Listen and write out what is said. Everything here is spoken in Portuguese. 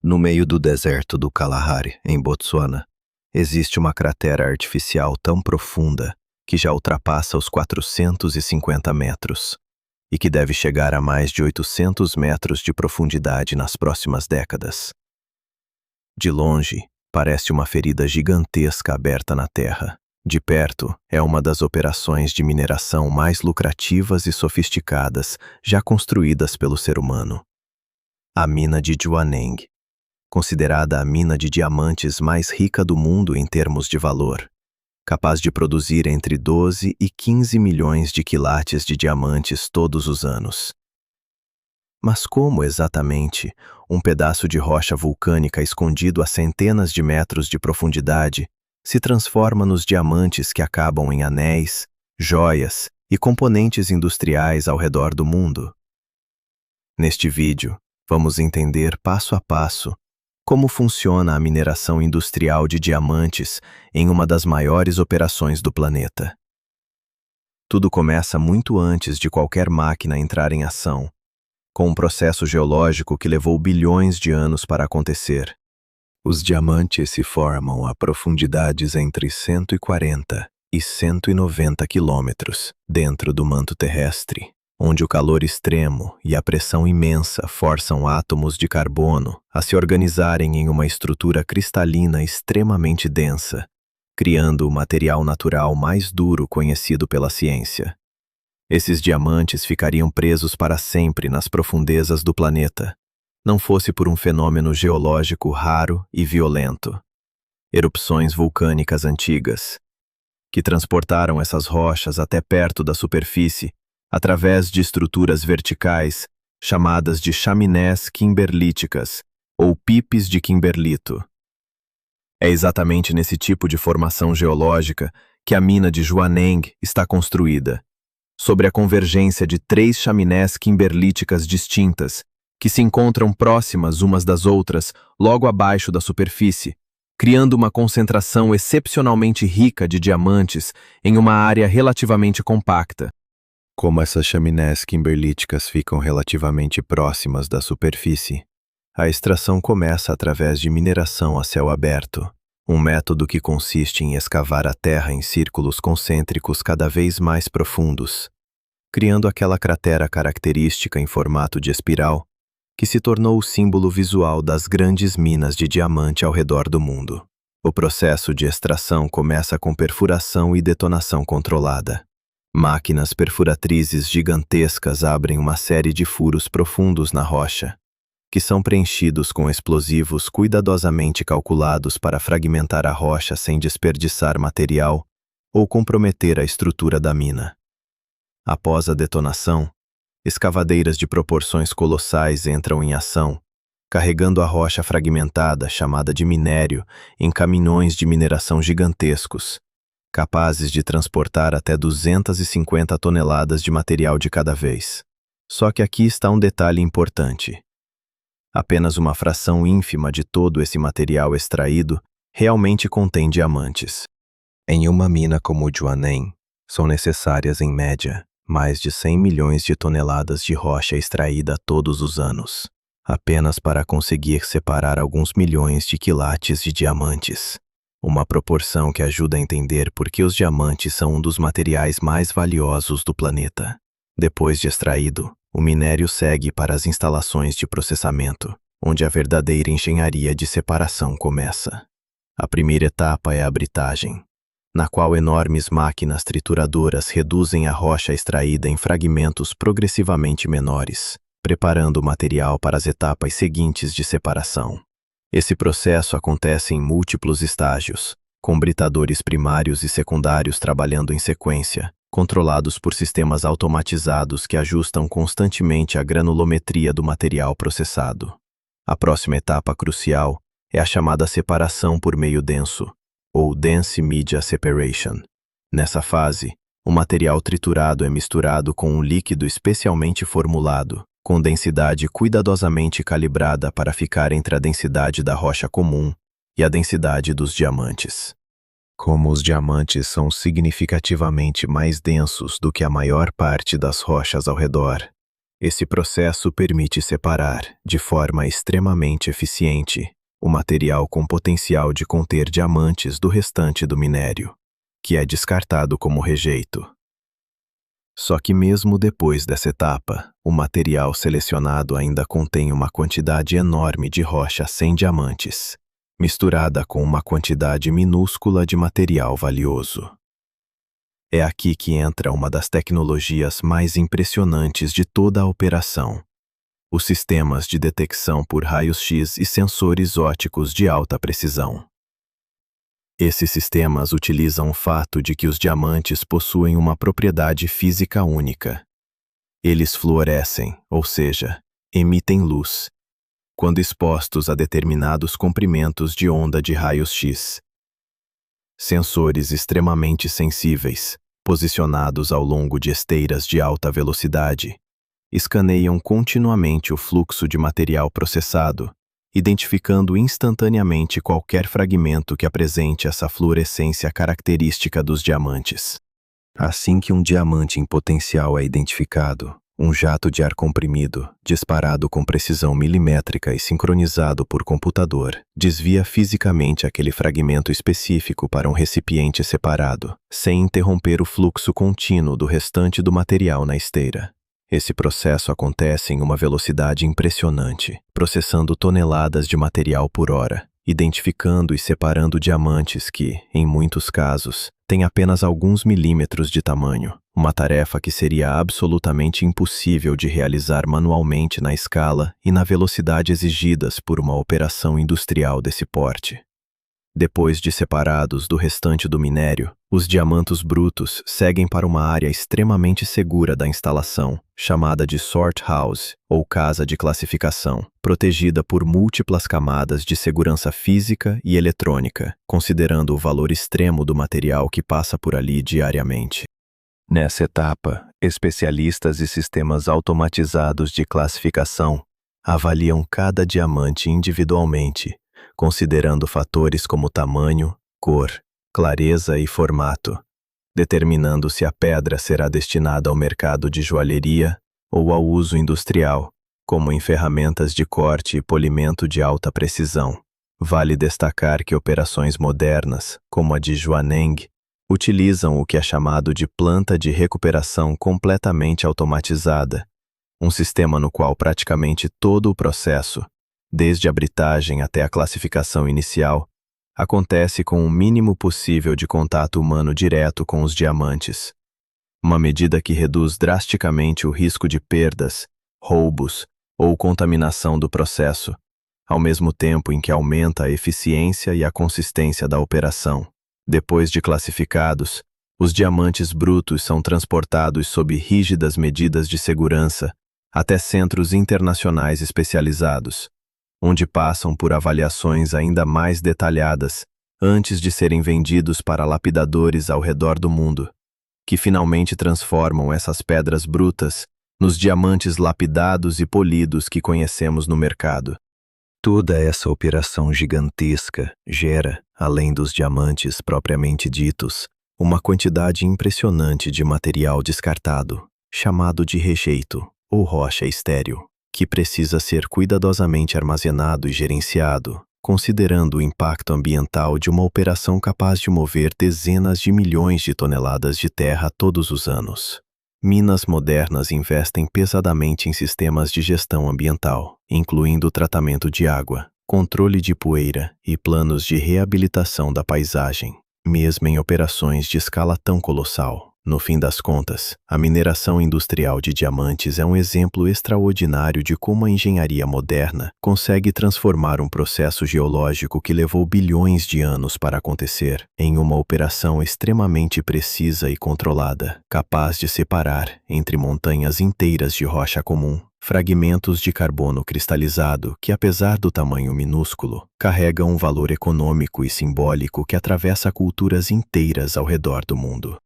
No meio do deserto do Kalahari, em Botsuana, existe uma cratera artificial tão profunda que já ultrapassa os 450 metros e que deve chegar a mais de 800 metros de profundidade nas próximas décadas. De longe, parece uma ferida gigantesca aberta na terra. De perto, é uma das operações de mineração mais lucrativas e sofisticadas já construídas pelo ser humano. A mina de Jwaneng, considerada a mina de diamantes mais rica do mundo em termos de valor, capaz de produzir entre 12 e 15 milhões de quilates de diamantes todos os anos. Mas como exatamente um pedaço de rocha vulcânica escondido a centenas de metros de profundidade se transforma nos diamantes que acabam em anéis, joias e componentes industriais ao redor do mundo? Neste vídeo, vamos entender passo a passo como funciona a mineração industrial de diamantes em uma das maiores operações do planeta. Tudo começa muito antes de qualquer máquina entrar em ação, com um processo geológico que levou bilhões de anos para acontecer. Os diamantes se formam a profundidades entre 140 e 190 quilômetros dentro do manto terrestre, onde o calor extremo e a pressão imensa forçam átomos de carbono a se organizarem em uma estrutura cristalina extremamente densa, criando o material natural mais duro conhecido pela ciência. Esses diamantes ficariam presos para sempre nas profundezas do planeta, não fosse por um fenômeno geológico raro e violento: erupções vulcânicas antigas, que transportaram essas rochas até perto da superfície através de estruturas verticais chamadas de chaminés kimberlíticas ou pipes de kimberlito. É exatamente nesse tipo de formação geológica que a mina de Jwaneng está construída, sobre a convergência de 3 chaminés kimberlíticas distintas que se encontram próximas umas das outras logo abaixo da superfície, criando uma concentração excepcionalmente rica de diamantes em uma área relativamente compacta. Como essas chaminés kimberlíticas ficam relativamente próximas da superfície, a extração começa através de mineração a céu aberto, um método que consiste em escavar a terra em círculos concêntricos cada vez mais profundos, criando aquela cratera característica em formato de espiral que se tornou o símbolo visual das grandes minas de diamante ao redor do mundo. O processo de extração começa com perfuração e detonação controlada. Máquinas perfuratrizes gigantescas abrem uma série de furos profundos na rocha, que são preenchidos com explosivos cuidadosamente calculados para fragmentar a rocha sem desperdiçar material ou comprometer a estrutura da mina. Após a detonação, escavadeiras de proporções colossais entram em ação, carregando a rocha fragmentada, chamada de minério, em caminhões de mineração gigantescos, capazes de transportar até 250 toneladas de material de cada vez. Só que aqui está um detalhe importante. Apenas uma fração ínfima de todo esse material extraído realmente contém diamantes. Em uma mina como o Jwaneng, são necessárias, em média, mais de 100 milhões de toneladas de rocha extraída todos os anos, apenas para conseguir separar alguns milhões de quilates de diamantes. Uma proporção que ajuda a entender por que os diamantes são um dos materiais mais valiosos do planeta. Depois de extraído, o minério segue para as instalações de processamento, onde a verdadeira engenharia de separação começa. A primeira etapa é a britagem, na qual enormes máquinas trituradoras reduzem a rocha extraída em fragmentos progressivamente menores, preparando o material para as etapas seguintes de separação. Esse processo acontece em múltiplos estágios, com britadores primários e secundários trabalhando em sequência, controlados por sistemas automatizados que ajustam constantemente a granulometria do material processado. A próxima etapa crucial é a chamada separação por meio denso, ou Dense Media Separation. Nessa fase, o material triturado é misturado com um líquido especialmente formulado, com densidade cuidadosamente calibrada para ficar entre a densidade da rocha comum e a densidade dos diamantes. Como os diamantes são significativamente mais densos do que a maior parte das rochas ao redor, Esse processo permite separar, de forma extremamente eficiente, o material com potencial de conter diamantes do restante do minério, que é descartado como rejeito. Só que mesmo depois dessa etapa, o material selecionado ainda contém uma quantidade enorme de rocha sem diamantes, misturada com uma quantidade minúscula de material valioso. É aqui que entra uma das tecnologias mais impressionantes de toda a operação: os sistemas de detecção por raios-x e sensores ópticos de alta precisão. Esses sistemas utilizam o fato de que os diamantes possuem uma propriedade física única. Eles fluorescem, ou seja, emitem luz, quando expostos a determinados comprimentos de onda de raios-x. Sensores extremamente sensíveis, posicionados ao longo de esteiras de alta velocidade, escaneiam continuamente o fluxo de material processado, identificando instantaneamente qualquer fragmento que apresente essa fluorescência característica dos diamantes. Assim que um diamante em potencial é identificado, um jato de ar comprimido, disparado com precisão milimétrica e sincronizado por computador, desvia fisicamente aquele fragmento específico para um recipiente separado, sem interromper o fluxo contínuo do restante do material na esteira. Esse processo acontece em uma velocidade impressionante, processando toneladas de material por hora, identificando e separando diamantes que, em muitos casos, têm apenas alguns milímetros de tamanho, uma tarefa que seria absolutamente impossível de realizar manualmente na escala e na velocidade exigidas por uma operação industrial desse porte. Depois de separados do restante do minério, os diamantes brutos seguem para uma área extremamente segura da instalação, chamada de sort house, ou casa de classificação, protegida por múltiplas camadas de segurança física e eletrônica, considerando o valor extremo do material que passa por ali diariamente. Nessa etapa, especialistas e sistemas automatizados de classificação avaliam cada diamante individualmente, considerando fatores como tamanho, cor, clareza e formato, determinando se a pedra será destinada ao mercado de joalheria ou ao uso industrial, como em ferramentas de corte e polimento de alta precisão. Vale destacar que operações modernas, como a de Zhuaneng, utilizam o que é chamado de planta de recuperação completamente automatizada, um sistema no qual praticamente todo o processo, desde a britagem até a classificação inicial, acontece com o mínimo possível de contato humano direto com os diamantes, uma medida que reduz drasticamente o risco de perdas, roubos ou contaminação do processo, ao mesmo tempo em que aumenta a eficiência e a consistência da operação. Depois de classificados, os diamantes brutos são transportados sob rígidas medidas de segurança até centros internacionais especializados, onde passam por avaliações ainda mais detalhadas antes de serem vendidos para lapidadores ao redor do mundo, que finalmente transformam essas pedras brutas nos diamantes lapidados e polidos que conhecemos no mercado. Toda essa operação gigantesca gera, além dos diamantes propriamente ditos, uma quantidade impressionante de material descartado, chamado de rejeito ou rocha estéril, que precisa ser cuidadosamente armazenado e gerenciado, considerando o impacto ambiental de uma operação capaz de mover dezenas de milhões de toneladas de terra todos os anos. Minas modernas investem pesadamente em sistemas de gestão ambiental, incluindo o tratamento de água, controle de poeira e planos de reabilitação da paisagem, mesmo em operações de escala tão colossal. No fim das contas, a mineração industrial de diamantes é um exemplo extraordinário de como a engenharia moderna consegue transformar um processo geológico que levou bilhões de anos para acontecer em uma operação extremamente precisa e controlada, capaz de separar, entre montanhas inteiras de rocha comum, fragmentos de carbono cristalizado que, apesar do tamanho minúsculo, carregam um valor econômico e simbólico que atravessa culturas inteiras ao redor do mundo.